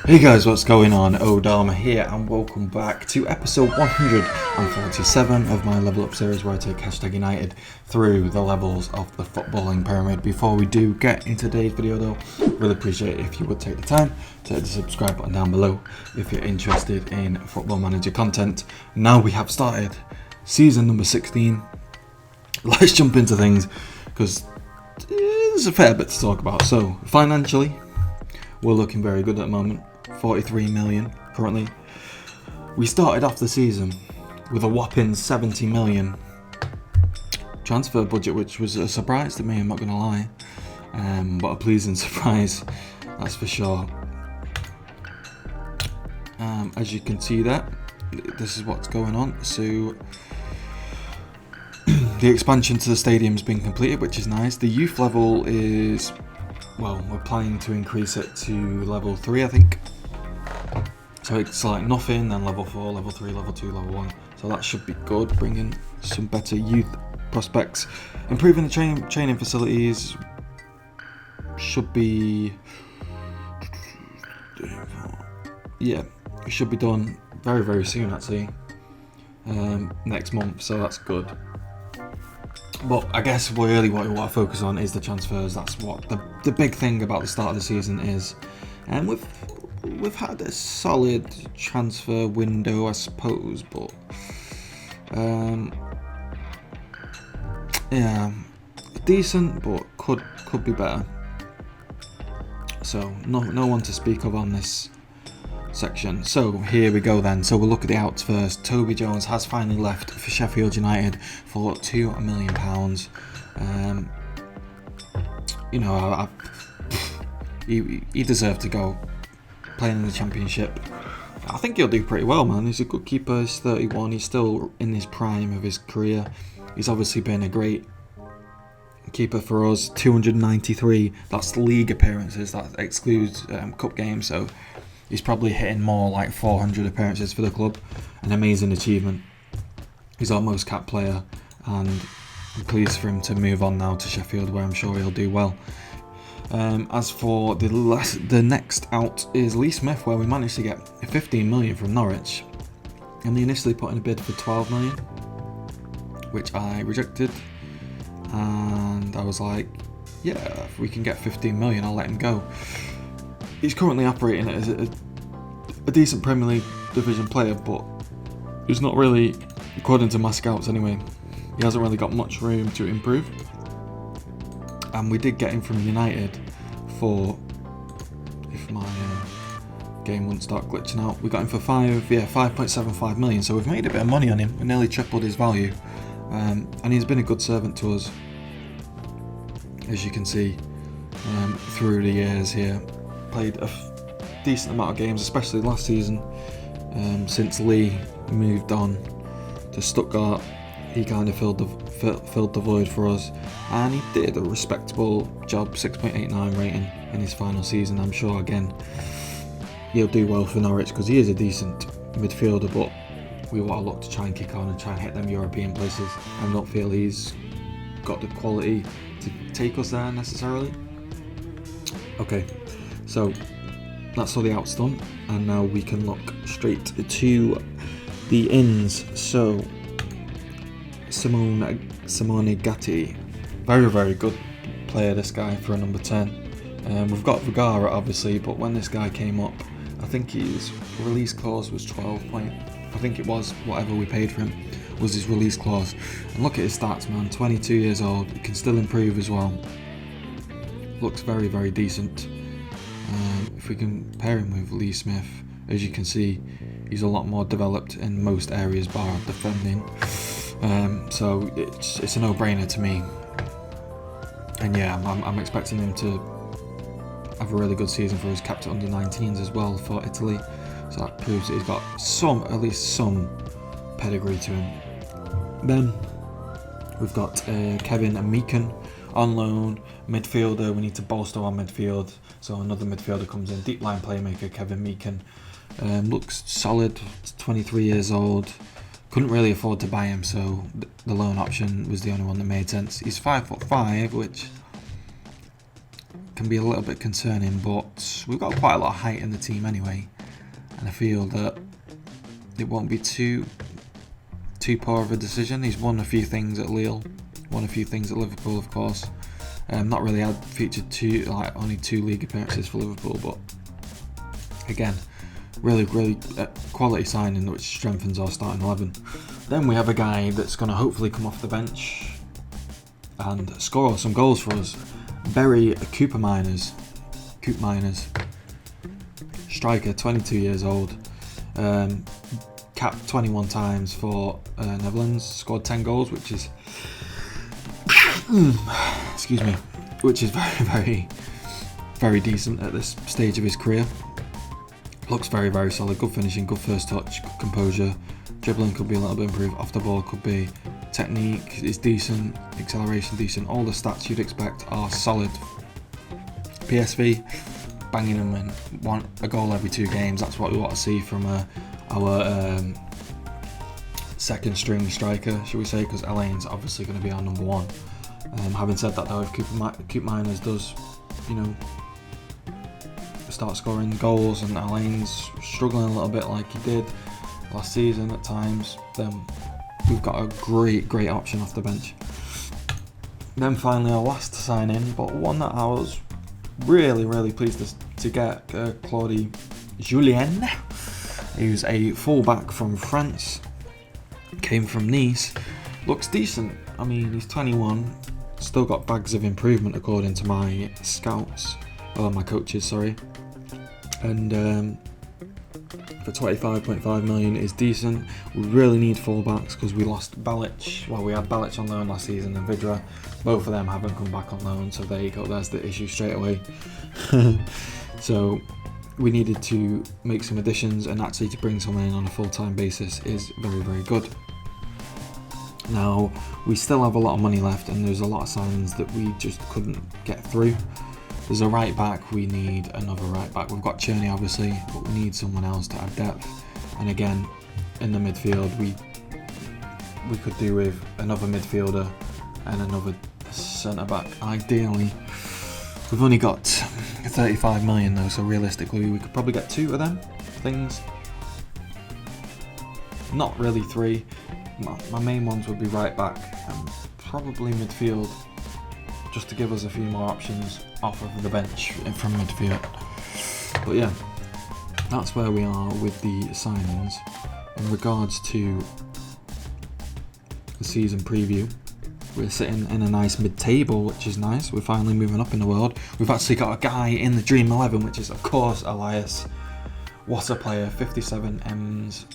Hey guys, what's going on? Odharma here and welcome back to episode 147 of my Level Up series where I take Hashtag United through the levels of the footballing pyramid. Before we do get into today's video though, really appreciate it if you would take the time to hit the subscribe button down below if you're interested in Football Manager content. Now we have started season number 16. Let's jump into things because there's a fair bit to talk about. So financially, we're looking very good at the moment. 43 million currently. We started off the season with a whopping 70 million transfer budget, which was a surprise to me, I'm not gonna lie, but a pleasing surprise, that's for sure. As you can see there, this is what's going on. So the expansion to the stadium's been completed, which is nice. The youth level is, well, we're planning to increase it to level 3, I think. So it's like nothing, then level 4, level 3, level 2, level 1. So that should be good, bringing some better youth prospects. Improving the training facilities should be, yeah, it should be done very, very soon actually. Next month, so that's good. But I guess really what we want to focus on is the transfers. That's what the big thing about the start of the season is. And we've had a solid transfer window, I suppose, but yeah, decent, but could be better. So no one to speak of on this section. So here we go then. So we'll look at the outs first. Toby Jones has finally left for Sheffield United for £2 million. You know, he deserved to go. Playing in the Championship, I think he'll do pretty well, man. He's a good keeper. He's 31. He's still in his prime of his career. He's obviously been a great keeper for us. 293. That's league appearances. That excludes cup games. So he's probably hitting more like 400 appearances for the club. An amazing achievement. He's our most capped player, and I'm pleased for him to move on now to Sheffield, where I'm sure he'll do well. As for the next out is Lee Smith, where we managed to get 15 million from Norwich, and they initially put in a bid for 12 million, which I rejected, and I was like, yeah, if we can get 15 million, I'll let him go. He's currently operating as a decent Premier League division player, but he's not really, according to my scouts anyway, he hasn't really got much room to improve. And we did get him from United for, if my game wouldn't start glitching out, we got him for 5.75 million. So we've made a bit of money on him. We nearly tripled his value, and he's been a good servant to us, as you can see, through the years here. Played a decent amount of games, especially last season. Since Lee moved on to Stuttgart, he kind of filled the void for us, and he did a respectable job. 6.89 rating in his final season. I'm sure again he'll do well for Norwich because he is a decent midfielder, but we want to look to try and kick on and try and hit them European places. I don't feel he's got the quality to take us there necessarily. Okay, so that's all the outs done, and now we can look straight to the ins. So Simone Gatti, very, very good player, this guy, for a number 10. We've got Vergara obviously, but when this guy came up, I think his release clause was 12 point, I think it was, whatever we paid for him was his release clause. And look at his stats, man. 22 years old, he can still improve as well. Looks very, very decent. If we compare him with Lee Smith, as you can see, he's a lot more developed in most areas bar defending. So it's a no-brainer to me, and yeah, I'm expecting him to have a really good season for his capped under 19s as well for Italy. So that proves that he's got at least some pedigree to him. Then we've got Kevin Meakin on loan, midfielder. We need to bolster our midfield, so another midfielder comes in. Deep line playmaker Kevin Meakin, looks solid. 23 years old. couldn't really afford to buy him, so the loan option was the only one that made sense. He's 5'5", which can be a little bit concerning, but we've got quite a lot of height in the team anyway, and I feel that it won't be too poor of a decision. He's won a few things at Lille, won a few things at Liverpool, of course. Not really had featured only 2 league appearances for Liverpool, but again, really quality signing which strengthens our starting 11. Then we have a guy that's going to hopefully come off the bench and score some goals for us. Barry Coop Miners, striker, 22 years old, capped 21 times for Netherlands, scored 10 goals, which is which is very decent at this stage of his career. Looks very solid, good finishing, good first touch, good composure. Dribbling could be a little bit improved, off the ball could be. Technique is decent, acceleration decent, all the stats you'd expect are solid. PSV, banging them in, a goal every 2 games, that's what we want to see from our second string striker, should we say, because Elaine's obviously going to be our number 1. Having said that though, if Coop Miners does, start scoring goals and Elaine's struggling a little bit like he did last season at times, then we've got a great option off the bench. Then finally our last sign in, but one that I was really pleased to get, Claudie Julien, who's a fullback from France, came from Nice, looks decent. I mean, he's 21, still got bags of improvement according to my scouts, or my coaches, sorry. And for 25.5 million is decent. We really need fullbacks because we lost Balic. Well, we had Balic on loan last season and Vidra. Both of them haven't come back on loan, so there you go. There's the issue straight away. So we needed to make some additions, and actually to bring someone in on a full-time basis is very good. Now, we still have a lot of money left, and there's a lot of signings that we just couldn't get through. There's a right back, we need another right back. We've got Cherney obviously, but we need someone else to add depth. And again, in the midfield, we could do with another midfielder and another centre back. Ideally, we've only got 35 million though, so realistically we could probably get 2 of them things. Not really 3. My main ones would be right back and probably midfield, just to give us a few more options off of the bench from midfield. But yeah, that's where we are with the signings. In regards to the season preview, we're sitting in a nice mid-table, which is nice. We're finally moving up in the world. We've actually got a guy in the Dream 11, which is of course Elias. What a player, 57 M's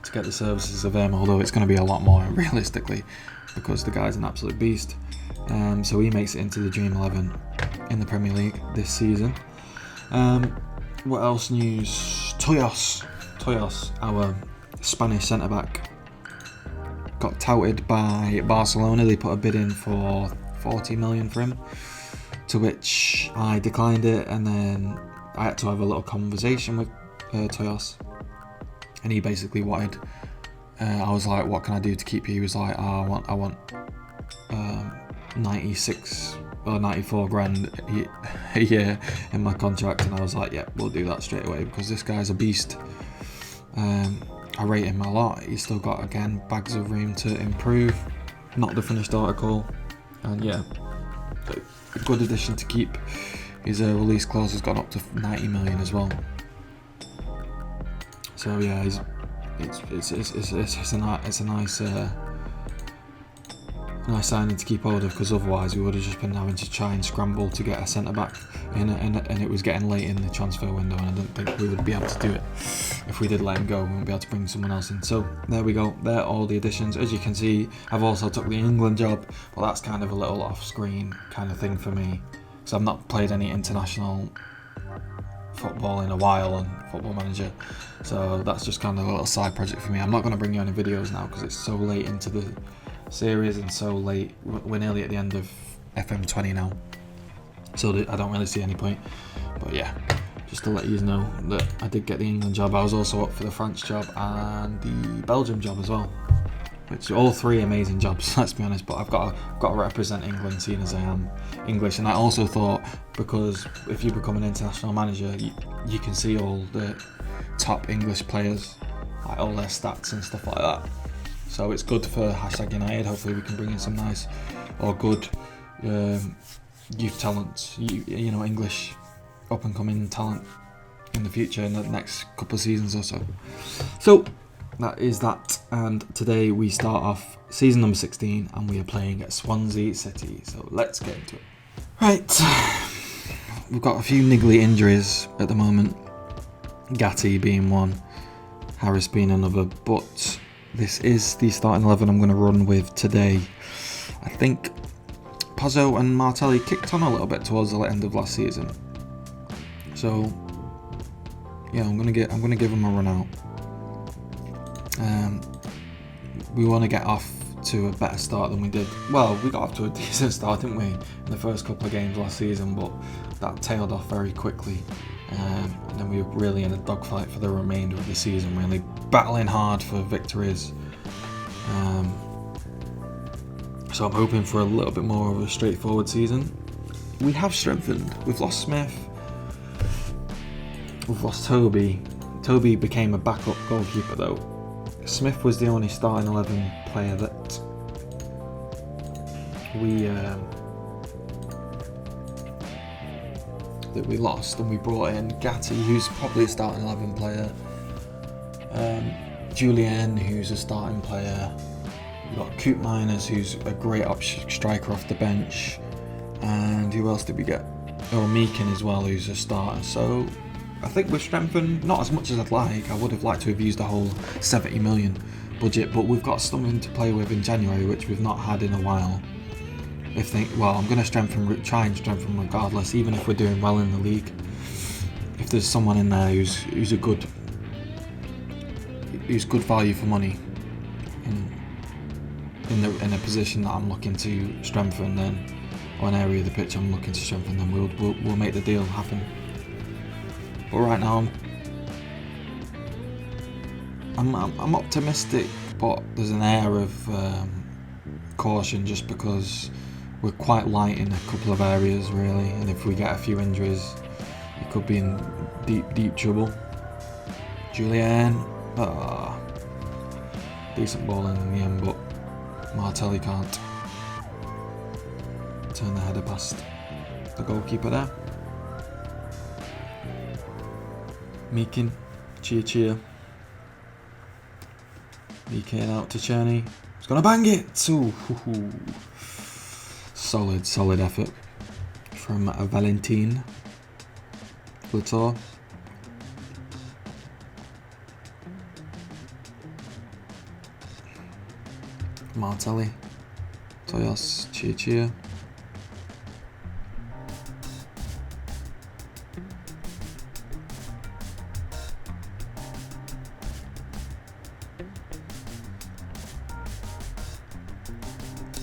to get the services of him, although it's going to be a lot more realistically because the guy's an absolute beast. So he makes it into the Dream 11 in the Premier League this season. What else news? Toyos, our Spanish centre-back, got touted by Barcelona. They put a bid in for 40 million for him, to which I declined it, and then I had to have a little conversation with Toyos, and he basically wanted, I was like, what can I do to keep you? He was like, I want 96 or 94 grand a year in my contract, and I was like, yeah, we'll do that straight away because this guy's a beast. I rate him a lot. He's still got, again, bags of room to improve. Not the finished article, and yeah, a good addition to keep. His release clause has gone up to 90 million as well. So yeah, it's a nice signing to keep hold of, because otherwise we would have just been having to try and scramble to get a centre back in, and it was getting late in the transfer window, and I don't think we would be able to do it. If we did let him go, we wouldn't be able to bring someone else in. So there we go, there are all the additions. As you can see, I've also took the England job, but that's kind of a little off-screen kind of thing for me, because I've not played any international football in a while on Football Manager, so that's just kind of a little side project for me. I'm not going to bring you any videos now because it's so late into the series and so late. We're nearly at the end of FM20 now, so I don't really see any point. But yeah, just to let you know that I did get the England job. I was also up for the France job and the Belgium job as well, which are all three amazing jobs, let's be honest, but I've got to represent England, seeing as I am English. And I also thought, because if you become an international manager, you can see all the top English players, like all their stats and stuff like that. So it's good for Hashtag United. Hopefully we can bring in some nice or good youth talents, you know, English up and coming talent in the future, in the next couple of seasons or so. So that is that, and today we start off season number 16 and we are playing at Swansea City, so let's get into it. Right, we've got a few niggly injuries at the moment, Gatti being one, Harris being another, but this is the starting 11 I'm going to run with today. I think Pozzo and Martelli kicked on a little bit towards the end of last season, so yeah, I'm gonna give them a run out. We want to get off to a better start than we did. Well, we got off to a decent start, didn't we, in the first couple of games last season, but that tailed off very quickly. And then we were really in a dogfight for the remainder of the season, really battling hard for victories. So I'm hoping for a little bit more of a straightforward season. We have strengthened. We've lost Smith. We've lost Toby. Toby became a backup goalkeeper though. Smith was the only starting 11 player that we lost, and we brought in Gatti, who's probably a starting 11 player. Julian, who's a starting player. We've got Coop Miners, who's a great striker off the bench. And who else did we get? Oh, Meakin as well, who's a starter. So I think we've strengthened, not as much as I'd like. I would have liked to have used the whole 70 million budget, but we've got something to play with in January, which we've not had in a while. I'm going to try and strengthen regardless, even if we're doing well in the league. If there's someone in there who's good value for money in a position that I'm looking to strengthen, then, or an area of the pitch I'm looking to strengthen, then we'll make the deal happen. But right now, I'm optimistic, but there's an air of caution just because we're quite light in a couple of areas, really. And if we get a few injuries, we could be in deep trouble. Julian, decent ball in the end, but Martelli can't turn the header past the goalkeeper there. Meakin, cheer. Meakin out to Czerny. He's gonna bang it! Ooh. Solid effort from Valentin Luthor. Martelli, Toyos, cheer.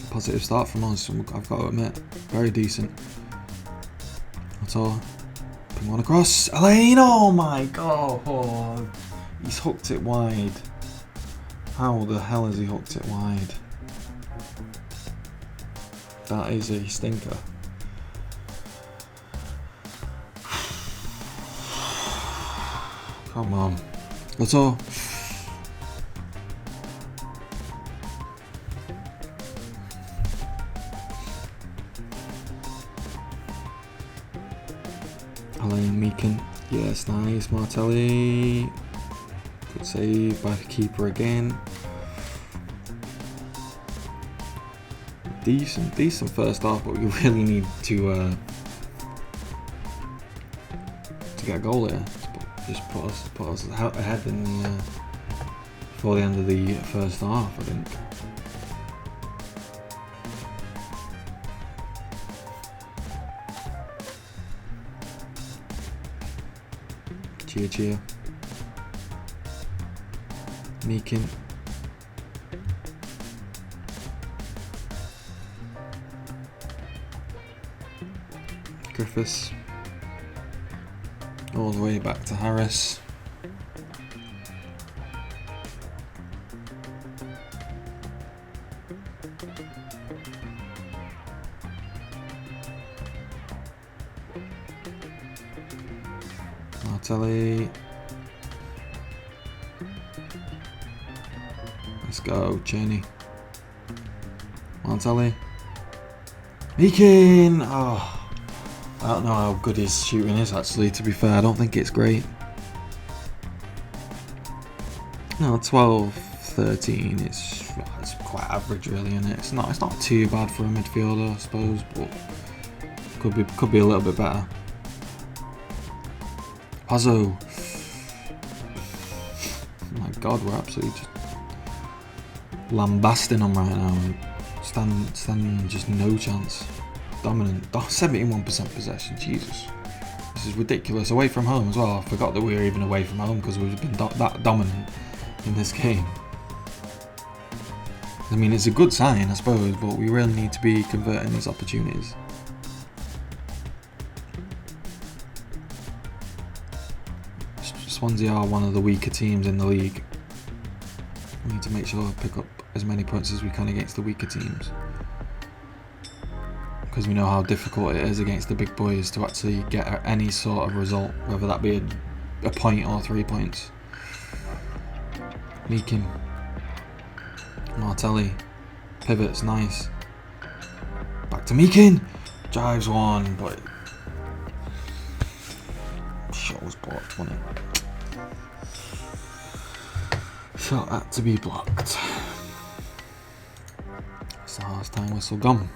Positive start from us, I've got to admit. Very decent. That's all. Ping one across. Elaine! Oh my god! Oh, he's hooked it wide. How the hell has he hooked it wide? That is a stinker. Come on. That's all. Alain Meakin, yes, nice. Martelli, good save by the keeper again. Decent first half, but we really need to get a goal here. Just put us ahead in the before the end of the first half, I think. Cheer. Meakin. Griffiths. All the way back to Harris. Martelli. Let's go, Cheney. Martelli. Meakin! Oh, I don't know how good his shooting is actually, to be fair. I don't think it's great. No, 12-13. It's quite average really, isn't it? It's not too bad for a midfielder, I suppose, but could be a little bit better. Pazzo. Oh my god, we're absolutely just lambasting them right now. Standing just no chance. Dominant. 71% possession. Jesus. This is ridiculous. Away from home as well. I forgot that we were even away from home because we've been that dominant in this game. I mean, it's a good sign, I suppose, but we really need to be converting these opportunities. Swansea are one of the weaker teams in the league. We need to make sure we pick up as many points as we can against the weaker teams, because we know how difficult it is against the big boys to actually get any sort of result, whether that be a point or 3 points. Meakin. Martelli. Pivots, nice. Back to Meakin. Drives one, but shot was blocked, wasn't it? Shot had to be blocked. It's the half time whistle gone.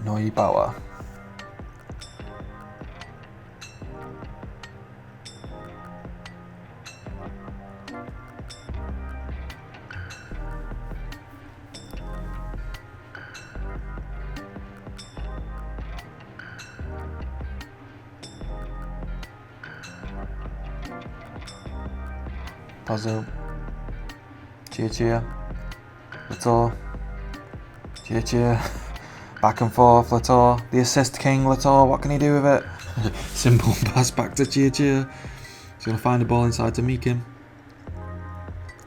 Neubauer. Puzzle. Cheer. Latour. Cheer. Back and forth, Latour. The assist king, Latour. What can he do with it? Simple pass back to Cheer. He's going to find the ball inside to Meakin.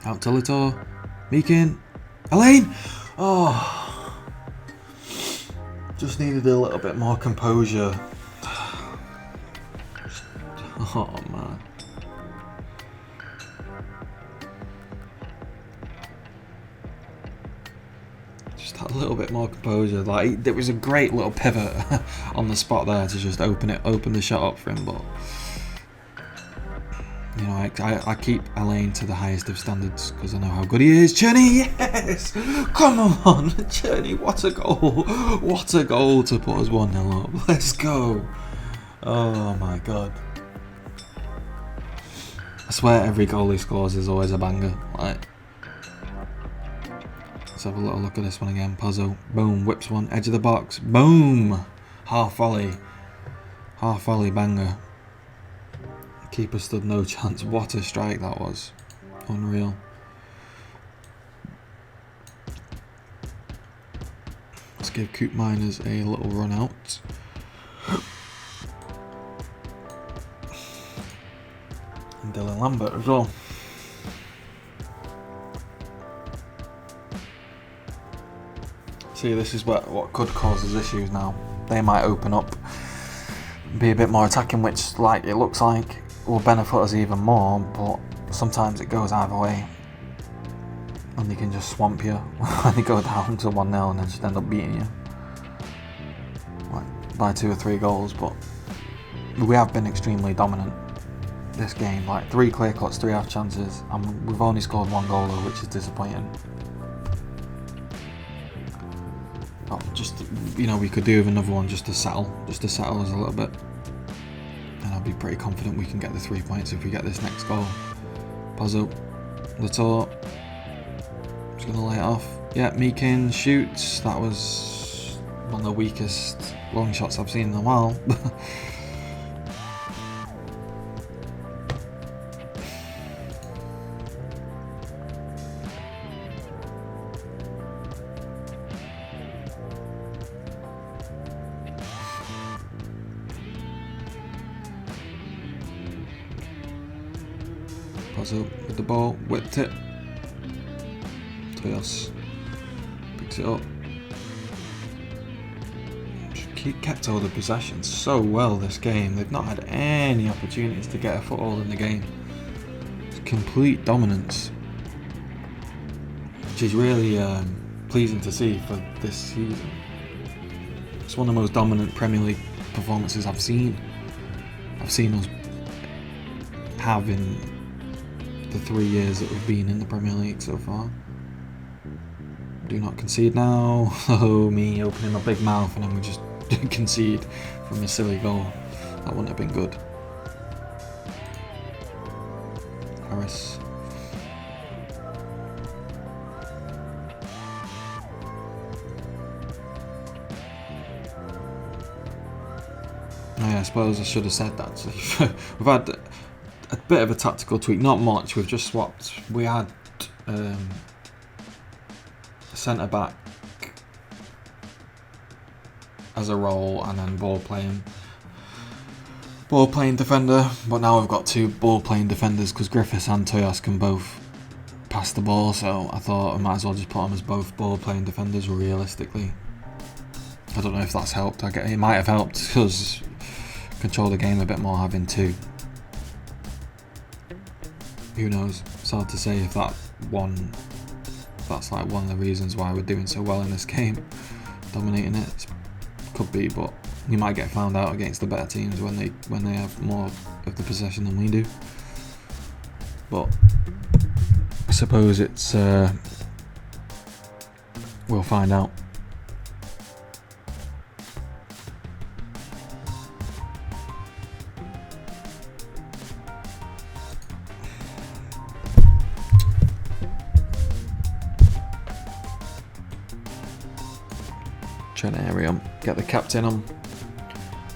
Out to Latour. Meakin. Elaine! Oh. Just needed a little bit more composure. Oh, man. A little bit more composure. Like, there was a great little pivot on the spot there to just open the shot up for him, but you know, I keep Elaine to the highest of standards because I know how good he is. Cherney, yes! Come on, Cherney, what a goal! What a goal to put us 1-0 up. Let's go. Oh my god. I swear every goal he scores is always a banger. Like, let's have a little look at this one again. Pazzo, boom, whips one, edge of the box, boom! Half volley banger. Keeper stood no chance. What a strike that was. Unreal. Let's give Coop Miners a little run out. And Dylan Lambert as well. See, this is what could cause us issues now. They might open up, be a bit more attacking, which, like it looks like, will benefit us even more, but sometimes it goes either way. And they can just swamp you when they go down to 1-0 and then just end up beating you. Like, by 2 or 3 goals, but we have been extremely dominant this game. Like 3 clear cuts, 3 half chances, and we've only scored 1 goal though, which is disappointing. Oh, just, you know, we could do with another one just to settle us a little bit. And I'll be pretty confident we can get the 3 points if we get this next goal. Pazzo, Latour, just gonna lay it off. Yeah, Meakin shoots. That was one of the weakest long shots I've seen in a while. Puzzle with the ball, whipped it. Toyos picks it up. Kept all the possession so well this game. They've not had any opportunities to get a foothold in the game. It's complete dominance, which is really pleasing to see for this season. It's one of the most dominant Premier League performances I've seen us have in the 3 years that we've been in the Premier League so far. Do not concede now. Oh, me opening my big mouth and then we just concede from a silly goal. That wouldn't have been good. Harris. Oh yeah, I suppose I should have said that. We've had a bit of a tactical tweak, not much. We've just swapped. We had a centre back as a role and then ball playing defender, but now we've got 2 ball playing defenders because Griffiths and Toyos can both pass the ball, so I thought I might as well just put them as both ball playing defenders realistically. I don't know if that's helped. It might have helped because control the game a bit more having 2. Who knows? It's hard to say if that's like one of the reasons why we're doing so well in this game, dominating it. Could be, but we might get found out against the better teams when they have more of the possession than we do. But I suppose it's we'll find out. Trying to area him, get the captain on,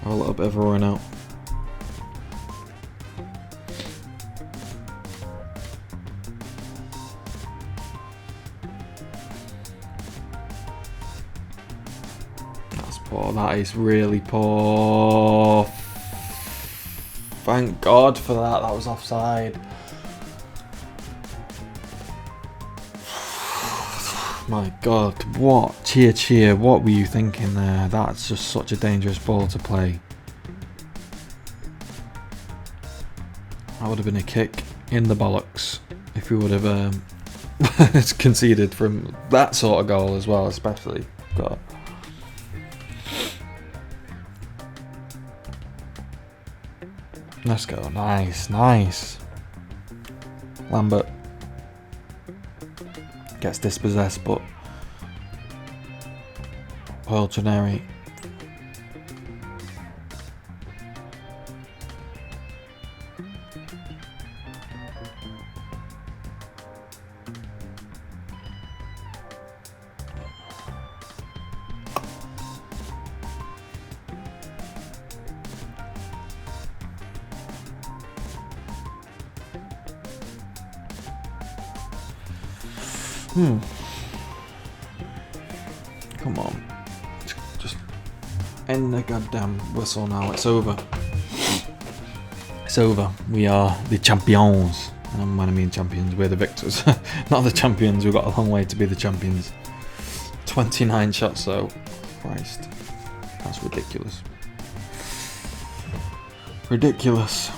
have a little bit of a run out. That's poor, that is really poor. Thank God for that, that was offside. My God, what? Cheer, what were you thinking there? That's just such a dangerous ball to play. That would have been a kick in the bollocks if we would have conceded from that sort of goal as well, especially. God. Let's go, nice. Lambert gets dispossessed, but Paul Trenary Come on. Just end the goddamn whistle now. It's over. It's over. We are the champions. And when I mean champions, we're the victors. Not the champions. We've got a long way to be the champions. 29 shots though. Christ. That's ridiculous. Ridiculous.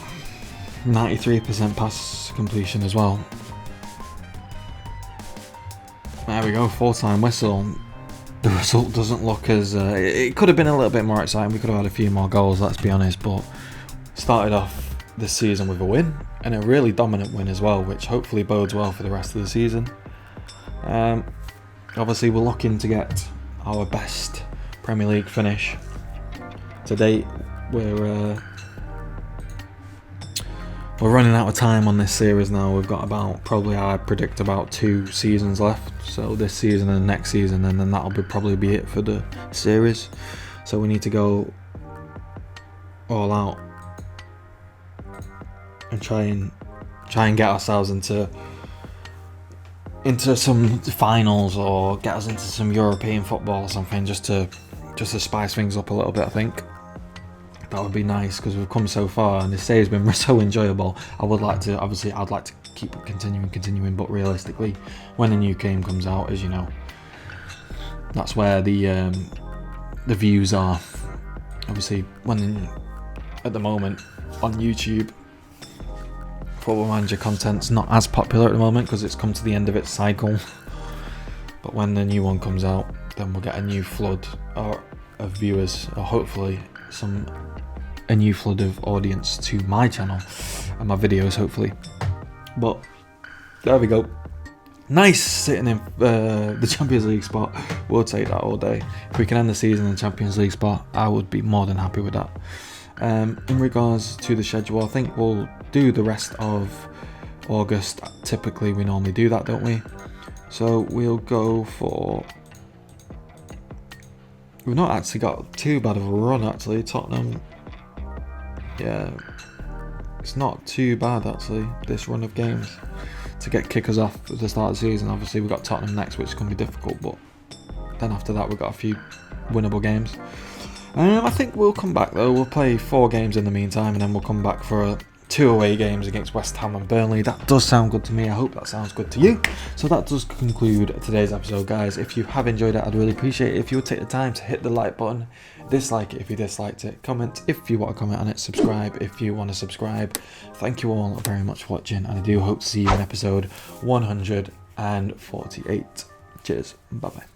93% pass completion as well. There we go, 4-time whistle. The result doesn't look as... it could have been a little bit more exciting. We could have had a few more goals, let's be honest. But started off this season with a win. And a really dominant win as well, which hopefully bodes well for the rest of the season. Obviously, we're looking to get our best Premier League finish. To date, we're running out of time on this series now. We've got probably I predict about 2 seasons left. So this season and next season, and then that'll probably be it for the series. So we need to go all out and try and get ourselves into some finals or get us into some European football or something, just to spice things up a little bit. I think that would be nice because we've come so far and this day has been so enjoyable. I'd like to keep continuing. But realistically, when a new game comes out, as you know, that's where the views are. Obviously, at the moment on YouTube, Football Manager content's not as popular at the moment because it's come to the end of its cycle. But when the new one comes out, then we'll get a new flood of viewers, or hopefully a new flood of audience to my channel and my videos, hopefully. But there we go. Nice sitting in the Champions League spot. We'll take that all day. If we can end the season in the Champions League spot, I would be more than happy with that. In regards to the schedule, I think we'll do the rest of August. Typically, we normally do that, don't we? So we'll go for... We've not actually got too bad of a run, actually. Tottenham, yeah, it's not too bad, actually, this run of games to get kickers off at the start of the season. Obviously, we've got Tottenham next, which is going to be difficult, but then after that, we've got a few winnable games. I think we'll come back, though. We'll play 4 games in the meantime, and then we'll come back for 2 away games against West Ham and Burnley. That does sound good to me. I hope that sounds good to you. So that does conclude today's episode, guys. If you have enjoyed it, I'd really appreciate it if you would take the time to hit the like button, dislike it if you disliked it, comment if you want to comment on it, subscribe if you want to subscribe. Thank you all very much for watching, and I do hope to see you in episode 148. Cheers. Bye-bye.